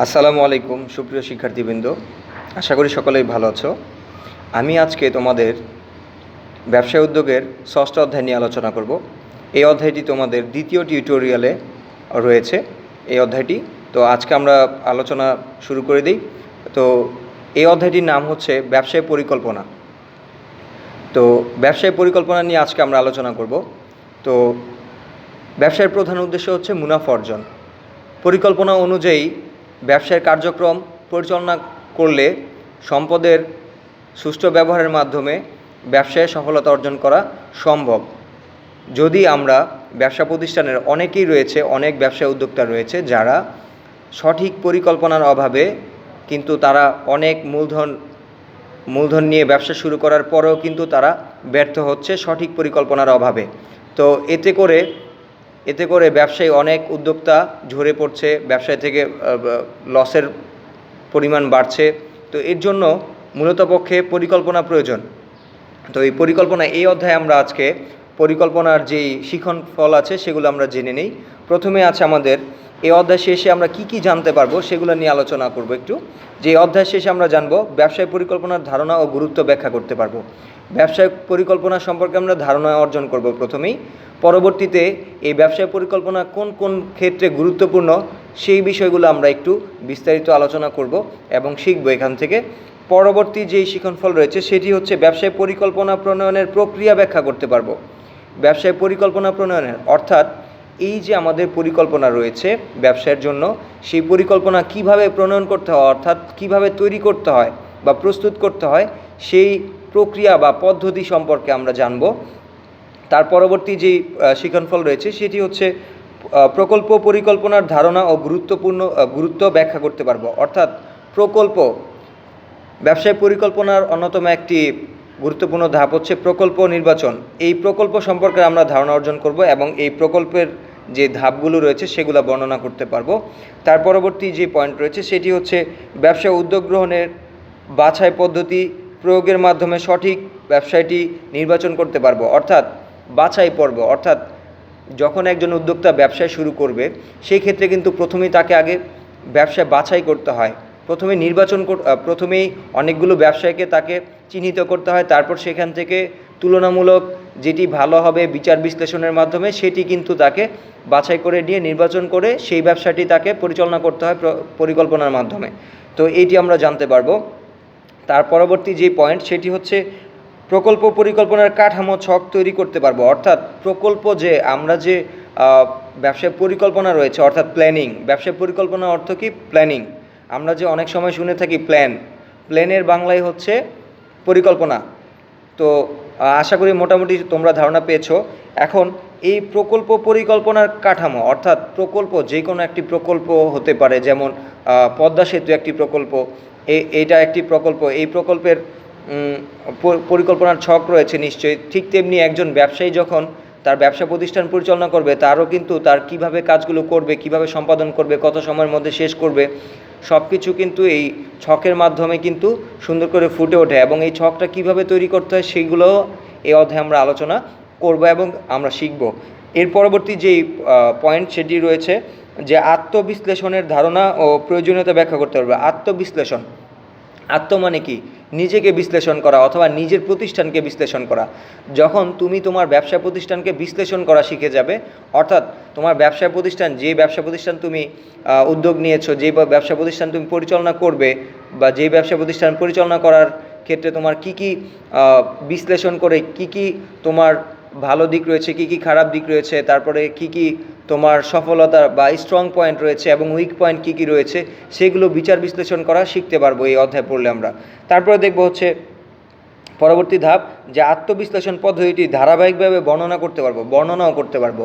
আসসালামু আলাইকুম সুপ্রিয় শিক্ষার্থীবৃন্দ, আশা করি সকলেই ভালো আছো। আমি আজকে তোমাদের ব্যবসায় উদ্যোগের ষষ্ঠ অধ্যায় নিয়ে আলোচনা করব। এই অধ্যায়টি তোমাদের দ্বিতীয় টিউটোরিয়ালে রয়েছে এই অধ্যায়টি। তো আজকে আমরা আলোচনা শুরু করে দিই। তো এই অধ্যায়টির নাম হচ্ছে ব্যবসায় পরিকল্পনা। তো ব্যবসায় পরিকল্পনা নিয়ে আজকে আমরা আলোচনা করব। তো ব্যবসায়ের প্রধান উদ্দেশ্য হচ্ছে মুনাফা অর্জন। পরিকল্পনা অনুযায়ী ব্যবসায়ের কার্যক্রম পরিচালনা করলে সম্পদের সুষ্ঠু ব্যবহারের মাধ্যমে ব্যবসায়ে সফলতা অর্জন করা সম্ভব। যদি আমরা ব্যবসা প্রতিষ্ঠানের অনেকেই রয়েছে, অনেক ব্যবসায় উদ্যোক্তা রয়েছে যারা সঠিক পরিকল্পনার অভাবে কিন্তু তারা অনেক মূলধন নিয়ে ব্যবসা শুরু করার পরেও কিন্তু তারা ব্যর্থ হচ্ছে সঠিক পরিকল্পনার অভাবে। তো এতে করে ব্যবসায়ী অনেক উদ্যোক্তা ঝরে পড়ছে, ব্যবসায় থেকে লসের পরিমাণ বাড়ছে। তো এর জন্য মূলত পক্ষে পরিকল্পনা প্রয়োজন। তো এই পরিকল্পনা এই অধ্যায়ে আমরা আজকে পরিকল্পনার যেই শিখন ফল আছে সেগুলো আমরা জেনে নিই। প্রথমে আছে আমাদের এই অধ্যায় শেষে আমরা কি জানতে পারবো সেগুলো নিয়ে আলোচনা করব একটু। যে অধ্যায় শেষে আমরা জানবো ব্যবসায় পরিকল্পনার ধারণা ও গুরুত্ব ব্যাখ্যা করতে পারবো। ব্যবসায়িক পরিকল্পনা সম্পর্কে আমরা ধারণা অর্জন করব প্রথমেই। পরবর্তীতে এই ব্যবসায় পরিকল্পনা কোন কোন ক্ষেত্রে গুরুত্বপূর্ণ সেই বিষয়গুলো আমরা একটু বিস্তারিত আলোচনা করব এবং শিখব এখান থেকে। পরবর্তী যেই শিক্ষণফল রয়েছে সেটি হচ্ছে ব্যবসায় পরিকল্পনা প্রণয়নের প্রক্রিয়া ব্যাখ্যা করতে পারবো। ব্যবসায় পরিকল্পনা প্রণয়নের অর্থাৎ এই যে আমাদের পরিকল্পনা রয়েছে ব্যবসায়ের জন্য, সেই পরিকল্পনা কিভাবে প্রণয়ন করতে হয় অর্থাৎ কিভাবে তৈরি করতে হয় বা প্রস্তুত করতে হয় সেই প্রক্রিয়া বা পদ্ধতি সম্পর্কে আমরা জানব। তার পরবর্তী যেই শিক্ষণফল রয়েছে সেটি হচ্ছে প্রকল্প পরিকল্পনার ধারণা ও গুরুত্ব ব্যাখ্যা করতে পারবো। অর্থাৎ প্রকল্প, ব্যবসায় পরিকল্পনার অন্যতম একটি গুরুত্বপূর্ণ ধাপ হচ্ছে প্রকল্প নির্বাচন। এই প্রকল্প সম্পর্কে আমরা ধারণা অর্জন করব এবং এই প্রকল্পের যে ধাপগুলো রয়েছে সেগুলো বর্ণনা করতে পারবো। তার পরবর্তী যে পয়েন্ট রয়েছে সেটি হচ্ছে ব্যবসায় উদ্যোগ গ্রহণের বাছাই পদ্ধতি প্রয়োগের মাধ্যমে সঠিক ব্যবসায়টি নির্বাচন করতে পারবো। অর্থাৎ বাছাই পর্ব, অর্থাৎ যখন একজন উদ্যোক্তা ব্যবসায় শুরু করবে সেই ক্ষেত্রে কিন্তু প্রথমেই তাকে আগে ব্যবসায় বাছাই করতে হয়। প্রথমেই অনেকগুলো ব্যবসায়ীকে তাকে চিহ্নিত করতে হয়, তারপর সেখান থেকে তুলনামূলক যেটি ভালো হবে বিচার বিশ্লেষণের মাধ্যমে সেটি কিন্তু তাকে বাছাই করে নিয়ে নির্বাচন করে সেই ব্যবসাটি তাকে পরিচালনা করতে হয় পরিকল্পনার মাধ্যমে। তো এইটি আমরা জানতে পারবো। তার পরবর্তী যে পয়েন্ট সেটি হচ্ছে প্রকল্প পরিকল্পনার কাঠামো ছক তৈরি করতে পারবো। অর্থাৎ প্রকল্প যে আমরা যে ব্যবসায় পরিকল্পনা রয়েছে অর্থাৎ প্ল্যানিং, ব্যবসায় পরিকল্পনার অর্থ কি? প্ল্যানিং। আমরা যে অনেক সময় শুনে থাকি প্ল্যানের বাংলায় হচ্ছে পরিকল্পনা। তো আশা করি মোটামুটি তোমরা ধারণা পেয়েছো। এখন এই প্রকল্প পরিকল্পনার কাঠামো অর্থাৎ প্রকল্প যে কোনো একটি প্রকল্প হতে পারে, যেমন পদ্মা সেতু একটি প্রকল্প, এইটা একটি প্রকল্প। এই প্রকল্পের পরিকল্পনার ছক রয়েছে নিশ্চয়ই। ঠিক তেমনি একজন ব্যবসায়ী যখন তার ব্যবসা প্রতিষ্ঠান পরিচালনা করবে তারও কিন্তু তার কিভাবে কাজগুলো করবে, কিভাবে সম্পাদন করবে, কত সময়ের মধ্যে শেষ করবে, সব কিছু কিন্তু এই ছকের মাধ্যমে কিন্তু সুন্দর করে ফুটে ওঠে। এবং এই ছকটা কিভাবে তৈরি করতে হয় সেইগুলোও এই অধ্যায়ে আমরা আলোচনা করব এবং আমরা শিখব। এর পরবর্তী যেই পয়েন্ট সেটি রয়েছে যে আত্মবিশ্লেষণের ধারণা ও প্রয়োজনীয়তা ব্যাখ্যা করতে পারবে। আত্মবিশ্লেষণ, আত্ম মানে কি? নিজেকে বিশ্লেষণ করা অথবা নিজের প্রতিষ্ঠানকে বিশ্লেষণ করা। যখন তুমি তোমার ব্যবসা প্রতিষ্ঠানকে বিশ্লেষণ করা শিখে যাবে, অর্থাৎ তোমার ব্যবসা প্রতিষ্ঠান, যে ব্যবসা প্রতিষ্ঠান তুমি উদ্যোগ নিয়েছো, যে ব্যবসা প্রতিষ্ঠান তুমি পরিচালনা করবে বা যে ব্যবসা প্রতিষ্ঠান পরিচালনা করার ক্ষেত্রে তোমার কি বিশ্লেষণ করে কি তোমার ভালো দিক রয়েছে, কি খারাপ দিক রয়েছে, তারপরে কি তোমার সফলতা বা স্ট্রং পয়েন্ট রয়েছে এবং উইক পয়েন্ট কি রয়েছে সেগুলো বিচার বিশ্লেষণ করা শিখতে পারবো এই অধ্যায় পড়লে আমরা। তারপরে দেখবো হচ্ছে পরবর্তী ধাপ যে আত্মবিশ্লেষণ পদ্ধতিটি ধারাবাহিকভাবে বর্ণনাও করতে পারবো।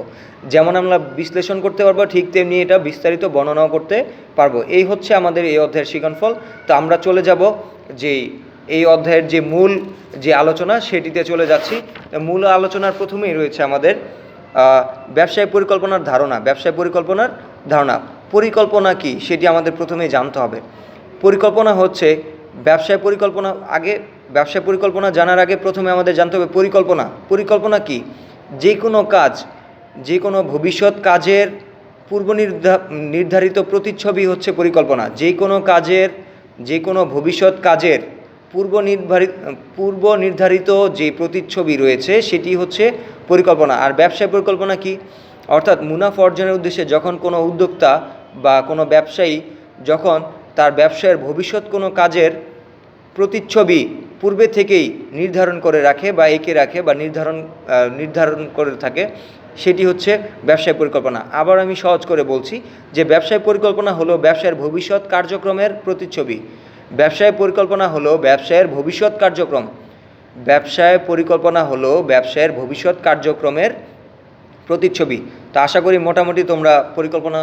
যেমন আমরা বিশ্লেষণ করতে পারবো ঠিক তেমনি এটা বিস্তারিত বর্ণনাও করতে পারবো। এই হচ্ছে আমাদের এই অধ্যায়ের শিক্ষণফল। তো আমরা চলে যাব এই অধ্যায়ের যে মূল যে আলোচনা সেটিতে চলে যাচ্ছি। মূল আলোচনার প্রথমেই রয়েছে আমাদের ব্যবসায় পরিকল্পনার ধারণা। পরিকল্পনা কি সেটি আমাদের প্রথমেই জানতে হবে। পরিকল্পনা হচ্ছে ব্যবসায় পরিকল্পনা জানার আগে প্রথমে আমাদের জানতে হবে পরিকল্পনা কি? যে কোনো ভবিষ্যৎ কাজের নির্ধারিত প্রতিচ্ছবি হচ্ছে পরিকল্পনা। যে কোনো ভবিষ্যৎ কাজের পূর্ব নির্ধারিত যে প্রতিচ্ছবি রয়েছে সেটি হচ্ছে পরিকল্পনা। আর ব্যবসায় পরিকল্পনা কি? অর্থাৎ মুনাফা অর্জনের উদ্দেশ্যে যখন কোনো উদ্যোক্তা বা কোনো ব্যবসায়ী যখন তার ব্যবসায়ের ভবিষ্যৎ কোনো কাজের প্রতিচ্ছবি পূর্বে থেকেই নির্ধারণ করে রাখে বা এঁকে রাখে বা নির্ধারণ করে থাকে, সেটি হচ্ছে ব্যবসায় পরিকল্পনা। আবার আমি সহজ করে বলছি যে ব্যবসায় পরিকল্পনা হলো ব্যবসায়ের ভবিষ্যৎ কার্যক্রমের প্রতিচ্ছবি। ব্যবসায় পরিকল্পনা হলো ব্যবসায়ের ভবিষ্যৎ কার্যক্রম। ব্যবসায় পরিকল্পনা হলো ব্যবসায়ের ভবিষ্যৎ কার্যক্রমের প্রতিচ্ছবি। তো আশা করি মোটামুটি তোমরা পরিকল্পনা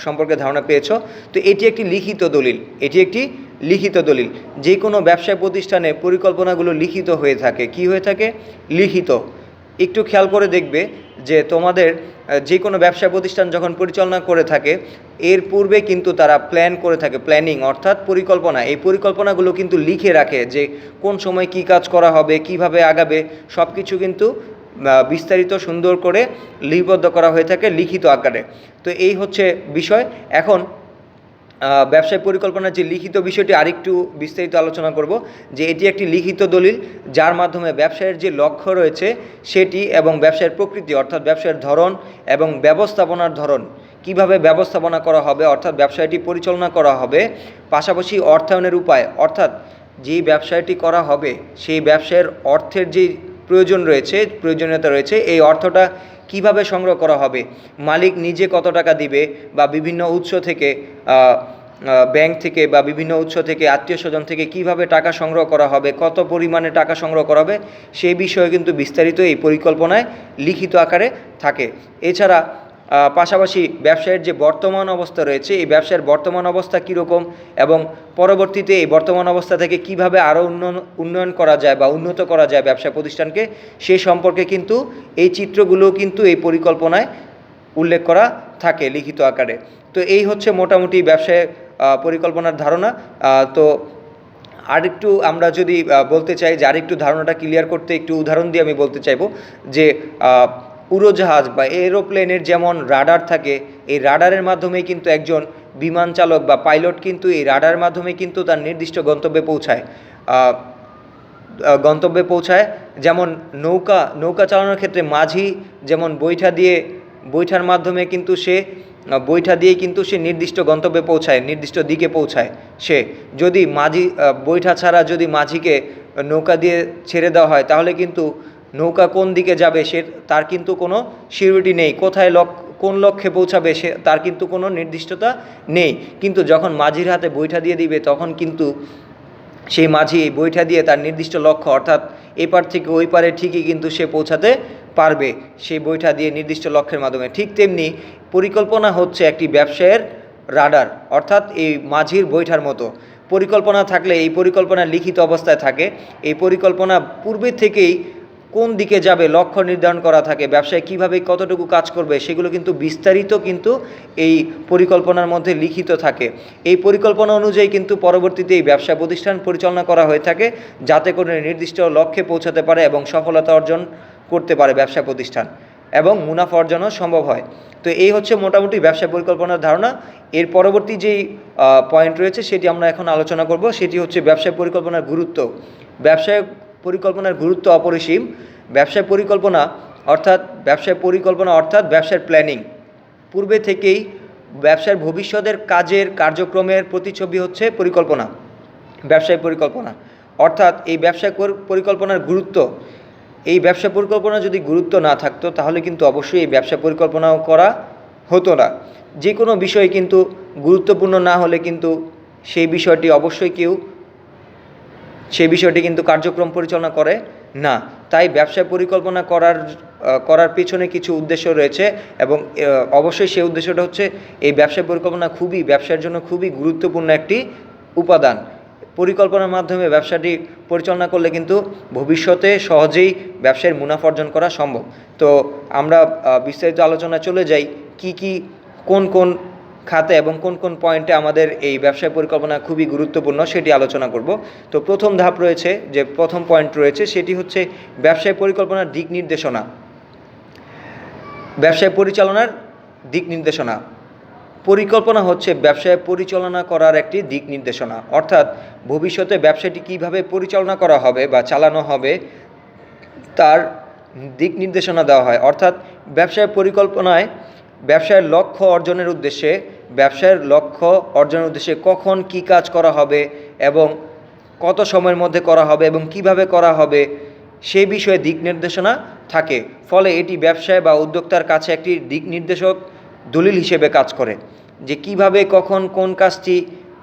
সম্পর্কে ধারণা পেয়েছো। তো এটি একটি লিখিত দলিল। যে কোনো ব্যবসায় প্রতিষ্ঠানে পরিকল্পনাগুলো লিখিত হয়ে থাকে। কি হয়ে থাকে? লিখিত। একটু খেয়াল করে দেখবে যে তোমাদের যে কোনো ব্যবসা প্রতিষ্ঠান যখন পরিচালনা করে থাকে এর পূর্বে কিন্তু তারা প্ল্যান করে থাকে, প্ল্যানিং অর্থাৎ পরিকল্পনা। এই পরিকল্পনাগুলো কিন্তু লিখে রাখে যে কোন সময় কি কাজ করা হবে, কিভাবে আগাবে, সব কিছু কিন্তু বিস্তারিত সুন্দর করে লিপিবদ্ধ করা হয়ে থাকে লিখিত আকারে। তো এই হচ্ছে বিষয়। এখন ব্যবসায় পরিকল্পনার যে লিখিত বিষয়টি আরেকটু বিস্তারিত আলোচনা করব, যে এটি একটি লিখিত দলিল যার মাধ্যমে ব্যবসায়ের যে লক্ষ্য রয়েছে সেটি এবং ব্যবসায়ের প্রকৃতি অর্থাৎ ব্যবসায়ের ধরন এবং ব্যবস্থাপনার ধরন, কিভাবে ব্যবস্থাপনা করা হবে অর্থাৎ ব্যবসায়টি পরিচালনা করা হবে, পাশাপাশি অর্থায়নের উপায় অর্থাৎ যেই ব্যবসায়টি করা হবে সেই ব্যবসায়ের অর্থের যে প্রয়োজনীয়তা রয়েছে এই অর্থটা কিভাবে সংগ্রহ করা হবে, মালিক নিজে কত টাকা দিবে বা বিভিন্ন উৎস থেকে ব্যাংক থেকে বা বিভিন্ন উৎস থেকে আত্মীয় স্বজন থেকে কিভাবে টাকা সংগ্রহ করা হবে, কত পরিমাণে টাকা সংগ্রহ করা হবে, সেই বিষয়ে কিন্তু বিস্তারিত এই পরিকল্পনায় লিখিত আকারে থাকে। এছাড়া পাশাপাশি ব্যবসায়ের যে বর্তমান অবস্থা রয়েছে এই ব্যবসায়ের বর্তমান অবস্থা কীরকম এবং পরবর্তীতে এই বর্তমান অবস্থা থেকে কিভাবে আরও উন্নয়ন করা যায় বা উন্নত করা যায় ব্যবসা প্রতিষ্ঠানকে, সে সম্পর্কে কিন্তু এই চিত্রগুলো কিন্তু এই পরিকল্পনায় উল্লেখ করা থাকে লিখিত আকারে। তো এই হচ্ছে মোটামুটি ব্যবসায় পরিকল্পনার ধারণা। তো আরেকটু আমরা যদি বলতে চাই যে আরেকটু ধারণাটা ক্লিয়ার করতে একটু উদাহরণ দিয়ে আমি বলতে চাইব যে উড়োজাহাজ বা এরোপ্লেনের যেমন রাডার থাকে, এই রাডারের মাধ্যমে কিন্তু একজন বিমান চালক বা পাইলট কিন্তু এই রাডারের মাধ্যমে কিন্তু তার নির্দিষ্ট গন্তব্যে পৌঁছায়। যেমন নৌকা চালানোর ক্ষেত্রে মাঝি যেমন বৈঠার মাধ্যমে কিন্তু বৈঠা দিয়ে কিন্তু সে নির্দিষ্ট গন্তব্যে পৌঁছায়, নির্দিষ্ট দিকে পৌঁছায়। সে যদি বৈঠা ছাড়া যদি মাঝিকে নৌকা দিয়ে ছেড়ে দেওয়া হয় তাহলে কিন্তু নৌকা কোন দিকে যাবে তার কিন্তু কোনো সিউরিটি নেই, কোন লক্ষ্যে পৌঁছাবে তার কিন্তু কোনো নির্দিষ্টতা নেই। কিন্তু যখন মাঝির হাতে বৈঠা দিয়ে দিবে তখন কিন্তু সেই মাঝি এই বৈঠা দিয়ে তার নির্দিষ্ট লক্ষ্য অর্থাৎ এপার থেকে ওই পারে ঠিকই কিন্তু সে পৌঁছাতে পারবে সেই বৈঠা দিয়ে নির্দিষ্ট লক্ষ্যের মাধ্যমে। ঠিক তেমনি পরিকল্পনা হচ্ছে একটি ব্যবসায়ের রাডার অর্থাৎ এই মাঝির বৈঠার মতো। পরিকল্পনা থাকলে এই পরিকল্পনা লিখিত অবস্থায় থাকে, এই পরিকল্পনা পূর্বে থেকেই কোন দিকে যাবে লক্ষ্য নির্ধারণ করা থাকে, ব্যবসায় কিভাবে কতটুকু কাজ করবে সেগুলো কিন্তু বিস্তারিত কিন্তু এই পরিকল্পনার মধ্যে লিখিত থাকে। এই পরিকল্পনা অনুযায়ী কিন্তু পরবর্তীতে এই ব্যবসা প্রতিষ্ঠান পরিচালনা করা হয়ে থাকে যাতে করে নির্দিষ্ট লক্ষ্যে পৌঁছাতে পারে এবং সফলতা অর্জন করতে পারে ব্যবসা প্রতিষ্ঠান এবং মুনাফা অর্জনও সম্ভব হয়। তো এই হচ্ছে মোটামুটি ব্যবসা পরিকল্পনার ধারণা। এর পরবর্তী যেই পয়েন্ট রয়েছে সেটি আমরা এখন আলোচনা করব, সেটি হচ্ছে ব্যবসা পরিকল্পনার গুরুত্ব। ব্যবসায় পরিকল্পনার গুরুত্ব অপরিসীম। ব্যবসায় পরিকল্পনা অর্থাৎ ব্যবসার প্ল্যানিং। পূর্বে থেকেই ব্যবসার ভবিষ্যতের কার্যক্রমের প্রতিচ্ছবি হচ্ছে পরিকল্পনা, ব্যবসায় পরিকল্পনা। অর্থাৎ এই ব্যবসায় পরিকল্পনার গুরুত্ব, এই ব্যবসা পরিকল্পনা যদি গুরুত্ব না থাকতো তাহলে কিন্তু অবশ্যই এই ব্যবসা পরিকল্পনাও করা হতো না। যে কোনো বিষয় কিন্তু গুরুত্বপূর্ণ না হলে কিন্তু সেই বিষয়টি কিন্তু কার্যক্রম পরিচালনা করে না। তাই ব্যবসা পরিকল্পনা করার পেছনে কিছু উদ্দেশ্য রয়েছে এবং অবশ্যই সেই উদ্দেশ্যটা হচ্ছে এই ব্যবসা পরিকল্পনা ব্যবসার জন্য খুবই গুরুত্বপূর্ণ একটি উপাদান। পরিকল্পনার মাধ্যমে ব্যবসাটি পরিচালনা করলে কিন্তু ভবিষ্যতে সহজেই ব্যবসার মুনাফা অর্জন করা সম্ভব। তো আমরা বিস্তারিত আলোচনায় চলে যাই কোন খাতে এবং কোন পয়েন্টে আমাদের এই ব্যবসায় পরিকল্পনা খুবই গুরুত্বপূর্ণ সেটি আলোচনা করব। তো প্রথম পয়েন্ট রয়েছে সেটি হচ্ছে ব্যবসায় পরিকল্পনার দিক নির্দেশনা। ব্যবসায় পরিচালনার দিক নির্দেশনা। পরিকল্পনা হচ্ছে ব্যবসায় পরিচালনা করার একটি দিক নির্দেশনা, অর্থাৎ ভবিষ্যতে ব্যবসাটি কীভাবে পরিচালনা করা হবে বা চালানো হবে তার দিক নির্দেশনা দেওয়া হয়। অর্থাৎ ব্যবসায় পরিকল্পনায় ব্যবসায়ের লক্ষ্য অর্জনের উদ্দেশ্যে কখন কী কাজ করা হবে এবং কত সময়ের মধ্যে করা হবে এবং কিভাবে করা হবে সেই বিষয়ে দিক নির্দেশনা থাকে। ফলে এটি ব্যবসায় বা উদ্যোক্তার কাছে একটি দিক নির্দেশক দলিল হিসেবে কাজ করে, যে কিভাবে কখন কোন কাজটি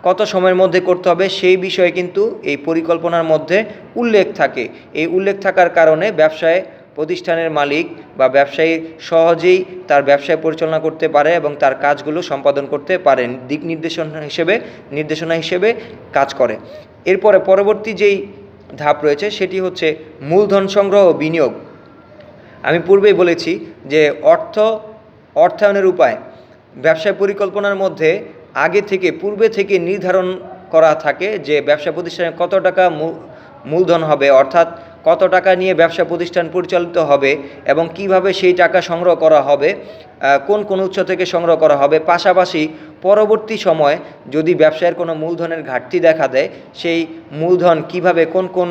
কত সময়ের মধ্যে করতে হবে সেই বিষয়ে কিন্তু এই পরিকল্পনার মধ্যে উল্লেখ থাকে। এই উল্লেখ থাকার কারণে ব্যবসায় প্রতিষ্ঠানের মালিক বা ব্যবসায়ী সহজেই তার ব্যবসায় পরিচালনা করতে পারে এবং তার কাজগুলো সম্পাদন করতে পারেন, দিক নির্দেশনা হিসেবে কাজ করে। এরপরে পরবর্তী যেই ধাপ রয়েছে সেটি হচ্ছে মূলধন সংগ্রহ ও বিনিয়োগ। আমি পূর্বেই বলেছি যে অর্থায়নের উপায় ব্যবসায় পরিকল্পনার মধ্যে পূর্বে থেকে নির্ধারণ করা থাকে যে ব্যবসা প্রতিষ্ঠানে কত টাকা মূলধন হবে, অর্থাৎ কত টাকা নিয়ে ব্যবসা প্রতিষ্ঠান পরিচালিত হবে এবং কিভাবে সেই টাকা সংগ্রহ করা হবে, কোন কোন উৎস থেকে সংগ্রহ করা হবে। পাশাপাশি পরবর্তী সময় যদি ব্যবসায়ের কোনো মূলধনের ঘাটতি দেখা দেয়, সেই মূলধন কিভাবে কোন কোন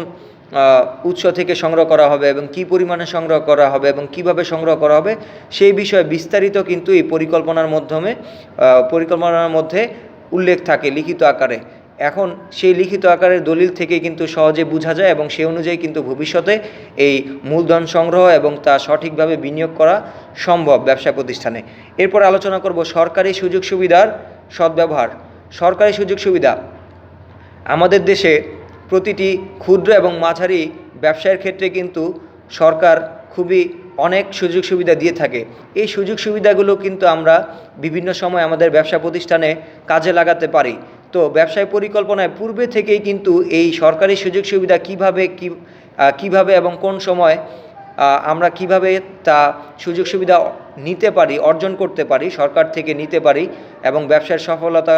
উৎস থেকে সংগ্রহ করা হবে এবং কী পরিমাণে সংগ্রহ করা হবে এবং কিভাবে সংগ্রহ করা হবে সেই বিষয়ে বিস্তারিত কিন্তু এই পরিকল্পনার মধ্যে উল্লেখ থাকে লিখিত আকারে। এখন সেই লিখিত আকারের দলিল থেকে কিন্তু সহজে বোঝা যায় এবং সেই অনুযায়ী কিন্তু ভবিষ্যতে এই মূলধন সংগ্রহ এবং তা সঠিকভাবে বিনিয়োগ করা সম্ভব ব্যবসা প্রতিষ্ঠানে। এরপর আলোচনা করব সরকারি সুযোগ সুবিধার সদ্ব্যবহার। সরকারি সুযোগ সুবিধা আমাদের দেশে প্রতিটি ক্ষুদ্র এবং মাঝারি ব্যবসায়ের ক্ষেত্রে কিন্তু সরকার অনেক সুযোগ সুবিধা দিয়ে থাকে। এই সুযোগ সুবিধাগুলো কিন্তু আমরা বিভিন্ন সময় আমাদের ব্যবসা প্রতিষ্ঠানে কাজে লাগাতে পারি। তো ব্যবসায় পরিকল্পনায় পূর্বে থেকেই কিন্তু এই সরকারি সুযোগ সুবিধা কিভাবে এবং কোন সময় আমরা কিভাবে তা সুযোগ সুবিধা নিতে পারি, অর্জন করতে পারি, সরকার থেকে নিতে পারি এবং ব্যবসার সফলতা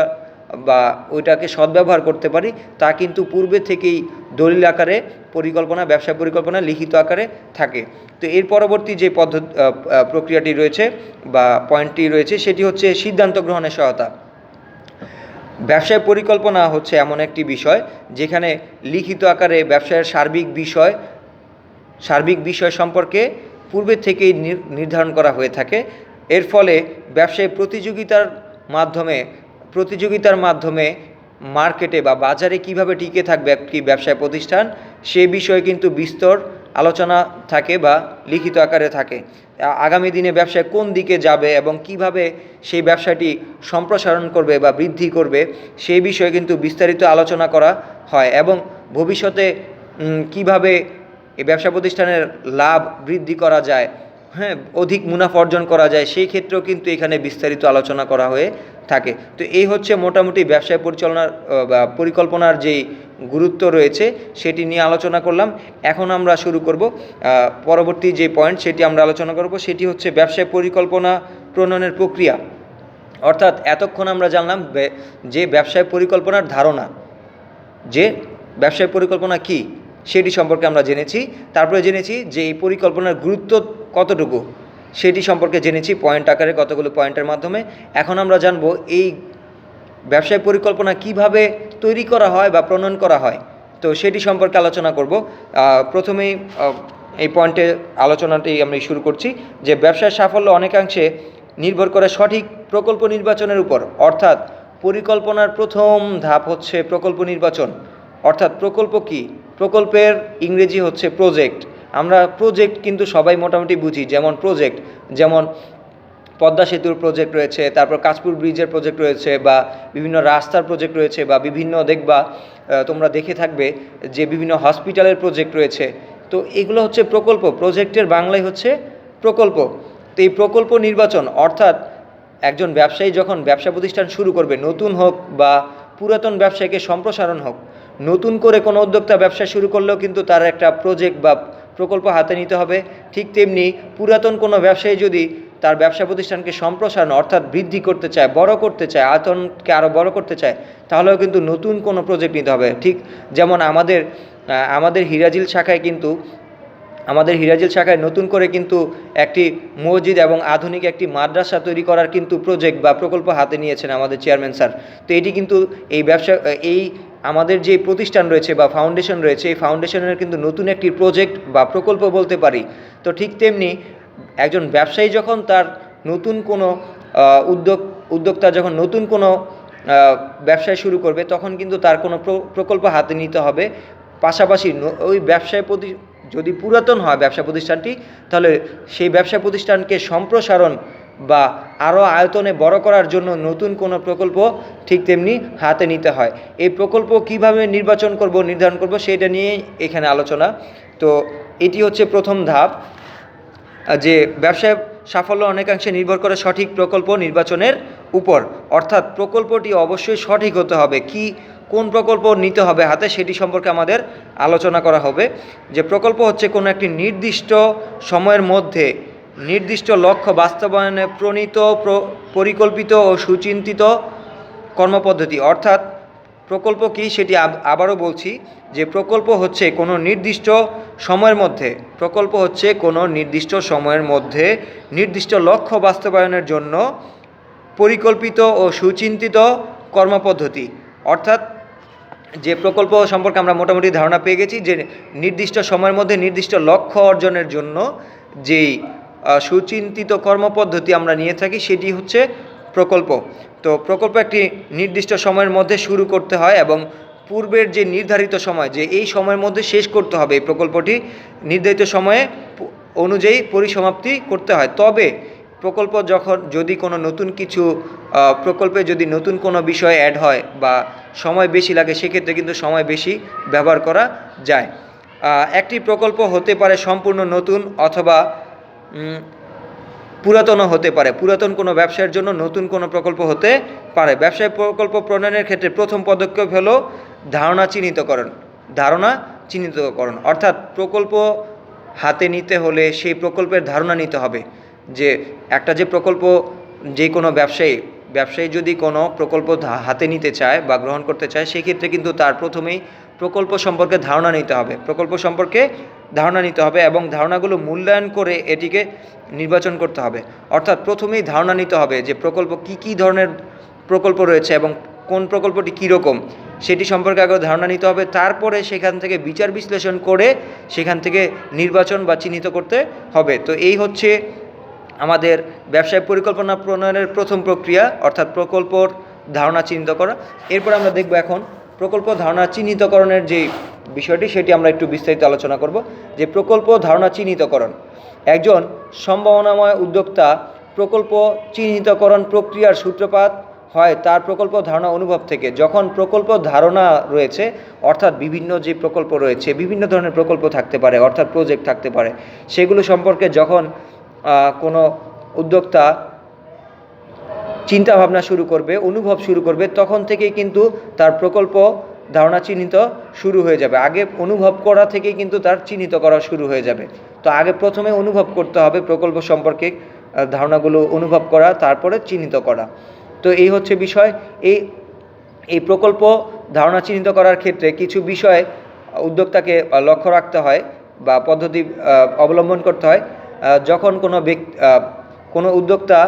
বা ওইটাকে সদ্ব্যবহার করতে পারি, তা কিন্তু পূর্বে থেকেই দলিল আকারে ব্যবসা পরিকল্পনা লিখিত আকারে থাকে। তো এর পরবর্তী যে প্রক্রিয়াটি রয়েছে বা পয়েন্টটি রয়েছে সেটি হচ্ছে সিদ্ধান্ত গ্রহণের সহায়তা। ব্যবসায় পরিকল্পনা হচ্ছে এমন একটি বিষয় যেখানে লিখিত আকারে ব্যবসায়ের সার্বিক বিষয় সম্পর্কে পূর্বে থেকেই নির্ধারণ করা হয়ে থাকে। এর ফলে ব্যবসায় প্রতিযোগিতার মাধ্যমে মার্কেটে বা বাজারে কিভাবে টিকে থাকবে একটি ব্যবসায় প্রতিষ্ঠান সে বিষয়ে কিন্তু বিস্তর আলোচনা থাকে বা লিখিত আকারে থাকে। আগামী দিনে ব্যবসায় কোন দিকে যাবে এবং কিভাবে সেই ব্যবসাটি সম্প্রসারণ করবে বা বৃদ্ধি করবে সেই বিষয়ে কিন্তু বিস্তারিত আলোচনা করা হয় এবং ভবিষ্যতে কিভাবে এই ব্যবসা প্রতিষ্ঠানের লাভ বৃদ্ধি করা যায়, অধিক মুনাফা অর্জন করা যায়, সেই ক্ষেত্রেও কিন্তু এখানে বিস্তারিত আলোচনা করা হয়ে থাকে। তো এই হচ্ছে মোটামুটি ব্যবসায় পরিকল্পনার যেই গুরুত্ব রয়েছে সেটি নিয়ে আলোচনা করলাম। এখন আমরা শুরু করব পরবর্তী যে পয়েন্ট সেটি আমরা আলোচনা করব, সেটি হচ্ছে ব্যবসায় পরিকল্পনা প্রণয়নের প্রক্রিয়া। অর্থাৎ এতক্ষণ আমরা জানলাম যে ব্যবসায় পরিকল্পনার ধারণা, যে ব্যবসায় পরিকল্পনা কী সেটি সম্পর্কে আমরা জেনেছি। তারপরে জেনেছি যে এই পরিকল্পনার গুরুত্ব কতটুকু সেটি সম্পর্কে জেনেছি পয়েন্ট আকারে কতগুলো পয়েন্টের মাধ্যমে। এখন আমরা জানব এই ব্যবসায় পরিকল্পনা কিভাবে তৈরি করা হয় বা প্রণয়ন করা হয়, তো সেটি সম্পর্কে আলোচনা করব। প্রথমেই এই পয়েন্টে আলোচনাটি আমরা শুরু করছি যে ব্যবসার সাফল্য অনেকাংশে নির্ভর করে সঠিক প্রকল্প নির্বাচনের উপর। অর্থাৎ পরিকল্পনার প্রথম ধাপ হচ্ছে প্রকল্প নির্বাচন। অর্থাৎ প্রকল্প কী? প্রকল্পের ইংরেজি হচ্ছে প্রজেক্ট। আমরা প্রজেক্ট কিন্তু সবাই মোটামুটি বুঝি, যেমন পদ্মা সেতুর প্রজেক্ট রয়েছে, তারপর কাঁচপুর ব্রিজের প্রজেক্ট রয়েছে, বা বিভিন্ন রাস্তার প্রজেক্ট রয়েছে, বা তোমরা দেখে থাকবে যে বিভিন্ন হসপিটালের প্রজেক্ট রয়েছে। তো এগুলো হচ্ছে প্রকল্প। প্রজেক্টের বাংলায় হচ্ছে প্রকল্প। তো এই প্রকল্প নির্বাচন অর্থাৎ একজন ব্যবসায়ী যখন ব্যবসা প্রতিষ্ঠান শুরু করবে, নতুন হোক বা পুরাতন ব্যবসায়ীকে সম্প্রসারণ হোক, নতুন করে কোনো উদ্যোক্তা ব্যবসা শুরু করলেও কিন্তু তার একটা প্রজেক্ট বা প্রকল্প হাতে নিতে হবে। ঠিক তেমনি পুরাতন কোনো ব্যবসায়ী যদি তার ব্যবসা প্রতিষ্ঠানকে সম্প্রসারণ অর্থাৎ বৃদ্ধি করতে চায়, বড় করতে চায়, আয়তনকে আরও বড় করতে চায়, তাহলেও কিন্তু নতুন কোনো প্রজেক্ট নিতে হবে। ঠিক যেমন আমাদের হিরাজিল শাখায় কিন্তু আমাদের হিরাজিল শাখায় নতুন করে কিন্তু একটি মসজিদ এবং আধুনিক একটি মাদ্রাসা তৈরি করার কিন্তু প্রজেক্ট বা প্রকল্প হাতে নিয়েছেন আমাদের চেয়ারম্যান স্যার। তো এটি কিন্তু এই আমাদের যে প্রতিষ্ঠান রয়েছে বা ফাউন্ডেশন রয়েছে, এই ফাউন্ডেশনের কিন্তু নতুন একটি প্রজেক্ট বা প্রকল্প বলতে পারি। তো ঠিক তেমনি একজন ব্যবসায়ী যখন তার নতুন কোনো উদ্যোক্তা যখন নতুন কোনো ব্যবসায় শুরু করবে, তখন কিন্তু তার কোনো প্রকল্প হাতে নিতে হবে। পাশাপাশি ওই ব্যবসায় যদি পুরাতন হয় ব্যবসা প্রতিষ্ঠানটি, তাহলে সেই ব্যবসা প্রতিষ্ঠানকে সম্প্রসারণ বা আরও আয়তনে বড় করার জন্য নতুন কোনো প্রকল্প ঠিক তেমনি হাতে নিতে হয়। এই প্রকল্প কিভাবে নির্ধারণ করব সেটা নিয়ে এখানে আলোচনা। তো এটি হচ্ছে প্রথম ধাপ, যে ব্যবসায় সাফল্য অনেকাংশে নির্ভর করে সঠিক প্রকল্প নির্বাচনের উপর। অর্থাৎ প্রকল্পটি অবশ্যই সঠিক হতে হবে। কোন প্রকল্প নিতে হবে হাতে সেটি সম্পর্কে আমাদের আলোচনা করা হবে। যে প্রকল্প হচ্ছে কোনো একটি নির্দিষ্ট সময়ের মধ্যে নির্দিষ্ট লক্ষ্য বাস্তবায়নে প্রণীত পরিকল্পিত ও সুচিন্তিত কর্মপদ্ধতি। অর্থাৎ প্রকল্প কি সেটি আবারও বলছি, যে প্রকল্প হচ্ছে কোনো নির্দিষ্ট সময়ের মধ্যে নির্দিষ্ট লক্ষ্য বাস্তবায়নের জন্য পরিকল্পিত ও সুচিন্তিত কর্মপদ্ধতি। অর্থাৎ যে প্রকল্প সম্পর্কে আমরা মোটামুটি ধারণা পেয়ে গেছি, যে নির্দিষ্ট সময়ের মধ্যে নির্দিষ্ট লক্ষ্য অর্জনের জন্য যেই সুচিন্তিত কর্মপদ্ধতি আমরা নিয়ে থাকি সেটি হচ্ছে প্রকল্প। তো প্রকল্প একটি নির্দিষ্ট সময়ের মধ্যে শুরু করতে হয় এবং পূর্বের যে নির্ধারিত সময়, যে এই সময়ের মধ্যে শেষ করতে হবে, এই প্রকল্পটি নির্ধারিত সময়ে অনুযায়ী পরিসমাপ্তি করতে হয়। তবে প্রকল্প যদি কোনো নতুন কিছু প্রকল্পে যদি নতুন কোনো বিষয় অ্যাড হয় বা সময় বেশি লাগে, সেক্ষেত্রে কিন্তু সময় বেশি ব্যবহার করা যায়। একটি প্রকল্প হতে পারে সম্পূর্ণ নতুন অথবা পুরাতনও হতে পারে। পুরাতন কোনো ব্যবসায়ের জন্য নতুন কোনো প্রকল্প হতে পারে। ব্যবসায় প্রকল্প প্রণয়নের ক্ষেত্রে প্রথম পদক্ষেপ হলো ধারণা চিহ্নিতকরণ। অর্থাৎ প্রকল্প হাতে নিতে হলে সেই প্রকল্পের ধারণা নিতে হবে। যে প্রকল্প যে কোনো ব্যবসায়ী যদি কোনো প্রকল্প হাতে নিতে চায় বা গ্রহণ করতে চায়, সেক্ষেত্রে কিন্তু তার প্রথমেই প্রকল্প সম্পর্কে ধারণা নিতে হবে এবং ধারণাগুলো মূল্যায়ন করে এটিকে নির্বাচন করতে হবে। অর্থাৎ প্রথমেই ধারণা নিতে হবে যে প্রকল্প কী ধরনের প্রকল্প রয়েছে এবং কোন প্রকল্পটি কীরকম সেটি সম্পর্কে আগে ধারণা নিতে হবে। তারপরে সেখান থেকে বিচার বিশ্লেষণ করে সেখান থেকে নির্বাচন বা চিহ্নিত করতে হবে। তো এই হচ্ছে আমাদের ব্যবসায় পরিকল্পনা প্রণয়নের প্রথম প্রক্রিয়া, অর্থাৎ প্রকল্পর ধারণা চিহ্নিত করা। এরপর আমরা দেখব এখন প্রকল্প ধারণা চিহ্নিতকরণের যে বিষয়টি, সেটি আমরা একটু বিস্তারিত আলোচনা করব। যে প্রকল্প ধারণা চিহ্নিতকরণ, একজন সম্ভাবনাময় উদ্যোক্তা প্রকল্প চিহ্নিতকরণ প্রক্রিয়ার সূত্রপাত হয় তার প্রকল্প ধারণা অনুভব থেকে। যখন প্রকল্প ধারণা রয়েছে, অর্থাৎ বিভিন্ন যে প্রকল্প রয়েছে, বিভিন্ন ধরনের প্রকল্প থাকতে পারে, অর্থাৎ প্রজেক্ট থাকতে পারে, সেগুলো সম্পর্কে যখন কোনো উদ্যোক্তা চিন্তা ভাবনা শুরু করবে, অনুভব শুরু করবে, তখন থেকেই কিন্তু তার প্রকল্প ধারণা চিহ্নিত শুরু হয়ে যাবে। আগে অনুভব করা থেকেই কিন্তু তার চিহ্নিত করা শুরু হয়ে যাবে। তো আগে প্রথমে অনুভব করতে হবে প্রকল্প সম্পর্কে, ধারণাগুলো অনুভব করা, তারপরে চিহ্নিত করা। তো এই হচ্ছে বিষয়। এই প্রকল্প ধারণা চিহ্নিত করার ক্ষেত্রে কিছু বিষয় উদ্যোক্তাকে লক্ষ্য রাখতে হয় বা পদ্ধতি অবলম্বন করতে হয়। যখন কোনো উদ্যোক্তা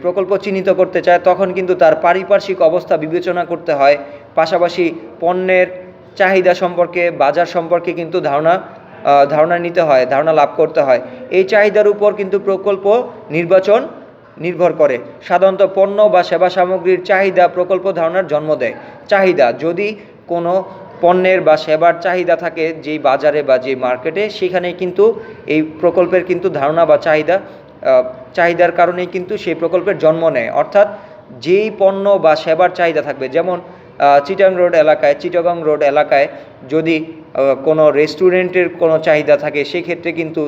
প্রকল্প চিহ্নিত করতে চায়, তখন কিন্তু তার পারিপার্শ্বিক অবস্থা বিবেচনা করতে হয়। পাশাপাশি পণ্যের চাহিদা সম্পর্কে, বাজার সম্পর্কে কিন্তু ধারণা নিতে হয়, ধারণা লাভ করতে হয়। এই চাহিদার উপর কিন্তু প্রকল্প নির্বাচন নির্ভর করে। সাধারণত পণ্য বা সেবা সামগ্রীর চাহিদা প্রকল্প ধারণার জন্ম দেয়। চাহিদা, যদি কোনো পণ্যের বা সেবার চাহিদা থাকে যেই বাজারে বা যে মার্কেটে, সেখানেই কিন্তু এই প্রকল্পের কিন্তু ধারণা বা চাহিদার কারণেই কিন্তু সেই প্রকল্পের জন্ম নেয়। অর্থাৎ যেই পণ্য বা সেবার চাহিদা থাকবে, যেমন চিটাগং রোড এলাকায় যদি কোনো রেস্টুরেন্টের কোনো চাহিদা থাকে, সেক্ষেত্রে কিন্তু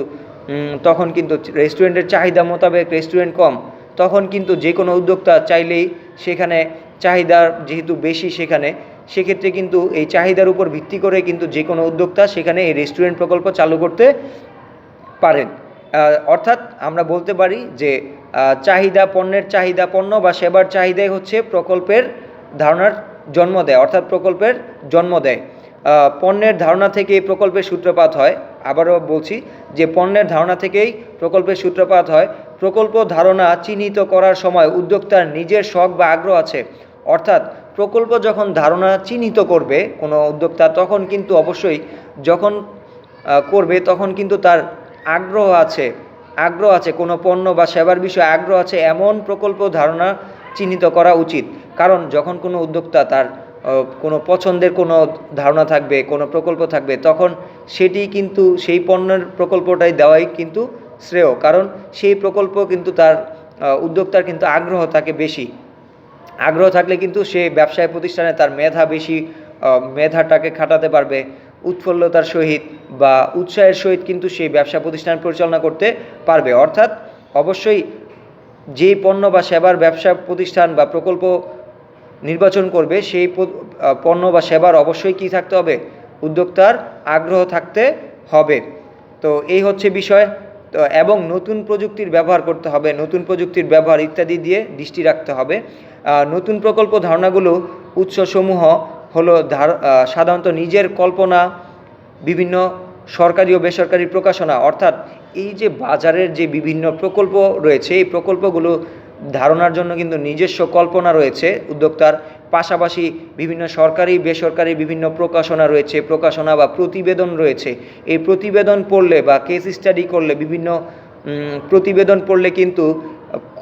তখন কিন্তু রেস্টুরেন্টের চাহিদা মোতাবেক রেস্টুরেন্ট কম, তখন কিন্তু যে কোনো উদ্যোক্তা চাইলেই সেখানে চাহিদা যেহেতু বেশি, সেক্ষেত্রে কিন্তু এই চাহিদার উপর ভিত্তি করে কিন্তু যে কোনো উদ্যোক্তা সেখানে এই রেস্টুরেন্ট প্রকল্প চালু করতে পারেন। অর্থাৎ আমরা বলতে পারি যে পণ্য বা সেবার চাহিদাই হচ্ছে প্রকল্পের ধারণার জন্ম দেয়, অর্থাৎ প্রকল্পের জন্ম দেয়। পণ্যের ধারণা থেকে এই প্রকল্পের সূত্রপাত হয়। আবারও বলছি যে পণ্যের ধারণা থেকেই প্রকল্পের সূত্রপাত হয়। প্রকল্প ধারণা চিহ্নিত করার সময় উদ্যোক্তার নিজের শখ বা আগ্রহ আছে, অর্থাৎ প্রকল্প যখন ধারণা চিহ্নিত করবে কোনো উদ্যোক্তা, তখন কিন্তু অবশ্যই যখন করবে তখন কিন্তু তার আগ্রহ আছে কোনো পণ্য বা সেবার বিষয়ে আগ্রহ আছে এমন প্রকল্প ধারণা চিহ্নিত করা উচিত। কারণ যখন কোনো উদ্যোক্তা তার কোনো পছন্দের কোনো ধারণা থাকবে, কোনো প্রকল্প থাকবে, তখন সেটি কিন্তু সেই পণ্যের প্রকল্পটাই দেওয়াই কিন্তু শ্রেয়। কারণ সেই প্রকল্প কিন্তু তার উদ্যোক্তার কিন্তু আগ্রহ থাকে বেশি। আগ্রহ থাকলে কিন্তু সে ব্যবসায় প্রতিষ্ঠানে তার মেধাটাকে খাটাতে পারবে উৎফুল্লতার সহিত বা উৎসাহের সহিত কিন্তু সেই ব্যবসা প্রতিষ্ঠান পরিচালনা করতে পারবে। অর্থাৎ অবশ্যই যেই পণ্য বা সেবার ব্যবসা প্রতিষ্ঠান বা প্রকল্প নির্বাচন করবে সেই পণ্য বা সেবার অবশ্যই কী থাকতে হবে, উদ্যোক্তার আগ্রহ থাকতে হবে। তো এই হচ্ছে বিষয়। তো এবং নতুন প্রযুক্তির ব্যবহার করতে হবে, নতুন প্রযুক্তির ব্যবহার ইত্যাদি দিয়ে দৃষ্টি রাখতে হবে। নতুন প্রকল্প ধারণাগুলো উৎসসমূহ হলো সাধারণত নিজের কল্পনা, বিভিন্ন সরকারি ও বেসরকারি প্রকাশনা, অর্থাৎ এই যে বাজারের যে বিভিন্ন প্রকল্প রয়েছে এই প্রকল্পগুলো ধারণার জন্য কিন্তু নিজস্ব কল্পনা রয়েছে উদ্যোক্তার, পাশাপাশি বিভিন্ন সরকারি বেসরকারি বিভিন্ন প্রকাশনা বা প্রতিবেদন রয়েছে। এই প্রতিবেদন পড়লে বা কেস স্টাডি করলে, বিভিন্ন প্রতিবেদন পড়লে কিন্তু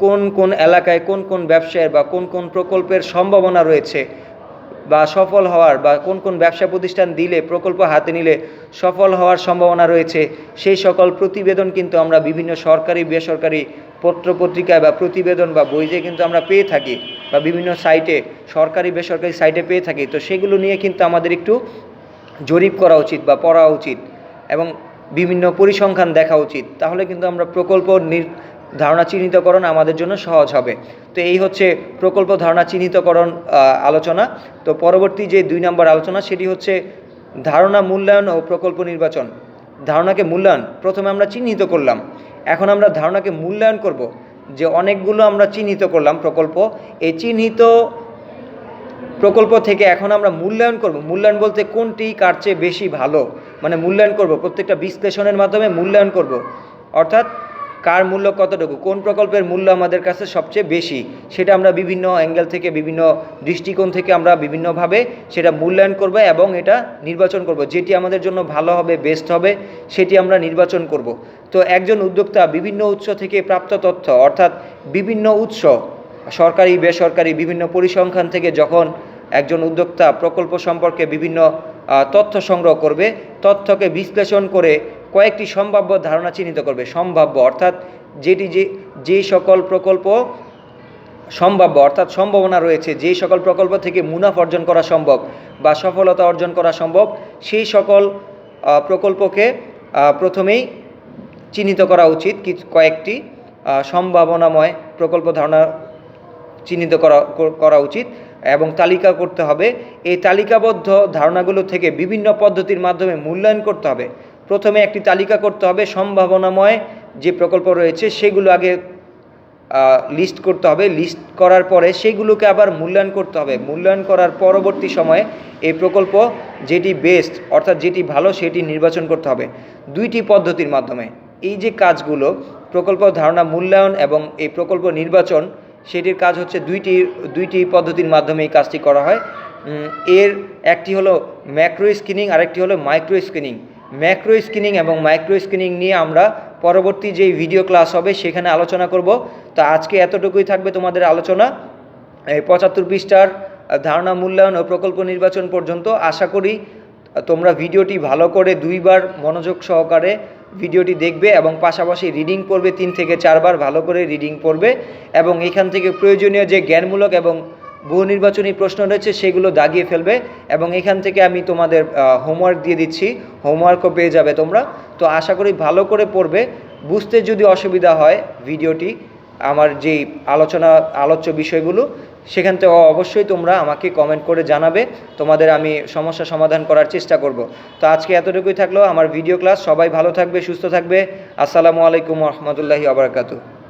কোন কোন এলাকায় কোন কোন ব্যবসায়ের বা কোন কোন প্রকল্পের সম্ভাবনা রয়েছে বা সফল হওয়ার, বা কোন কোন ব্যবসা প্রতিষ্ঠান দিলে প্রকল্প হাতে নিলে সফল হওয়ার সম্ভাবনা রয়েছে, সেই সকল প্রতিবেদন কিন্তু আমরা বিভিন্ন সরকারি বেসরকারি পত্রপত্রিকায় বা প্রতিবেদন বা বইতে কিন্তু আমরা পেয়ে থাকি, বা বিভিন্ন সাইটে সরকারি বেসরকারি সাইটে পেয়ে থাকি। তো সেগুলো নিয়ে কিন্তু আমাদের একটু জরিপ করা উচিত বা পড়া উচিত এবং বিভিন্ন পরিসংখ্যান দেখা উচিত। তাহলে কিন্তু আমরা প্রকল্প ধারণা চিহ্নিতকরণ আমাদের জন্য সহজ হবে। তো এই হচ্ছে প্রকল্প ধারণা চিহ্নিতকরণ আলোচনা। তো পরবর্তী যে 2 নম্বর আলোচনা সেটি হচ্ছে ধারণা মূল্যায়ন ও প্রকল্প নির্বাচন। ধারণাকে মূল্যায়ন, প্রথমে আমরা চিহ্নিত করলাম, এখন আমরা ধারণাকে মূল্যায়ন করব। যে অনেকগুলো আমরা চিহ্নিত করলাম প্রকল্প, এই চিহ্নিত প্রকল্প থেকে এখন আমরা মূল্যায়ন করব। মূল্যায়ন বলতে কোনটি কার চেয়ে বেশি ভালো, মানে মূল্যায়ন করব, প্রত্যেকটা বিশ্লেষণের মাধ্যমে মূল্যায়ন করব। অর্থাৎ কার মূল্য কতটুকু, কোন প্রকল্পের মূল্য আমাদের কাছে সবচেয়ে বেশি, সেটা আমরা বিভিন্ন অ্যাঙ্গেল থেকে, বিভিন্ন দৃষ্টিকোণ থেকে আমরা বিভিন্নভাবে সেটা মূল্যায়ন করব এবং এটা নির্বাচন করব। যেটি আমাদের জন্য ভালো হবে, বেস্ট হবে, সেটি আমরা নির্বাচন করব। তো একজন উদ্যোক্তা বিভিন্ন উৎস থেকে প্রাপ্ত তথ্য, অর্থাৎ বিভিন্ন উৎস, সরকারি বেসরকারি বিভিন্ন পরিসংখ্যান থেকে যখন একজন উদ্যোক্তা প্রকল্প সম্পর্কে বিভিন্ন তথ্য সংগ্রহ করবে, তথ্যকে বিশ্লেষণ করে কয়েকটি সম্ভাব্য ধারণা চিহ্নিত করবে। সম্ভাব্য অর্থাৎ যে সকল প্রকল্প সম্ভাব্য অর্থাৎ সম্ভাবনা রয়েছে, যেই সকল প্রকল্প থেকে মুনাফা অর্জন করা সম্ভব বা সফলতা অর্জন করা সম্ভব, সেই সকল প্রকল্পকে প্রথমেই চিহ্নিত করা উচিত। কয়েকটি সম্ভাবনাময় প্রকল্প ধারণা চিহ্নিত করা উচিত এবং তালিকা করতে হবে। এই তালিকাবদ্ধ ধারণাগুলো থেকে বিভিন্ন পদ্ধতির মাধ্যমে মূল্যায়ন করতে হবে। প্রথমে একটি তালিকা করতে হবে, সম্ভাবনাময় যে প্রকল্প রয়েছে সেগুলো আগে লিস্ট করতে হবে। লিস্ট করার পরে সেগুলোকে আবার মূল্যায়ন করতে হবে। মূল্যায়ন করার পরবর্তী সময়ে এই প্রকল্প যেটি বেস্ট অর্থাৎ যেটি ভালো সেটি নির্বাচন করতে হবে। 2টি পদ্ধতির মাধ্যমে এই যে কাজগুলো, প্রকল্প ধারণা মূল্যায়ন এবং এই প্রকল্প নির্বাচন, সেটির কাজ হচ্ছে দুইটি পদ্ধতির মাধ্যমে এই কাজটি করা হয়। এর একটি হলো ম্যাক্রো স্ক্রিনিং, আরেকটি হলো মাইক্রো স্ক্রিনিং। ম্যাক্রো স্ক্রিনিং এবং মাইক্রো স্ক্রিনিং নিয়ে আমরা পরবর্তী যেই ভিডিও ক্লাস হবে সেখানে আলোচনা করব। তো আজকে এতটুকুই থাকবে তোমাদের আলোচনা, এই 75 পৃষ্ঠার ধারণা মূল্যায়ন ও প্রকল্প নির্বাচন পর্যন্ত। আশা করি তোমরা ভিডিওটি ভালো করে 2 বার মনোযোগ সহকারে ভিডিওটি দেখবে এবং পাশাপাশি রিডিং পড়বে, 3 থেকে 4 বার ভালো করে রিডিং পড়বে এবং এখান থেকে প্রয়োজনীয় যে জ্ঞানমূলক এবং বহু নির্বাচনী প্রশ্ন রয়েছে সেগুলো দাগিয়ে ফেলবে এবং এখান থেকে আমি তোমাদের হোমওয়ার্ক দিয়ে দিচ্ছি, হোমওয়ার্কও পেয়ে যাবে তোমরা। তো আশা করি ভালো করে পড়বে। বুঝতে যদি অসুবিধা হয় ভিডিওটি, আমার যেই আলোচ্য বিষয়গুলো, সেখান থেকে অবশ্যই তোমরা আমাকে কমেন্ট করে জানাবে, তোমাদের আমি সমস্যা সমাধান করার চেষ্টা করব। তো আজকে এতটুকুই থাকলো আমার ভিডিও ক্লাস। সবাই ভালো থাকবে, সুস্থ থাকবে। আসসালামু আলাইকুম ওয়া রাহমাতুল্লাহি ওয়া বারাকাতুহু।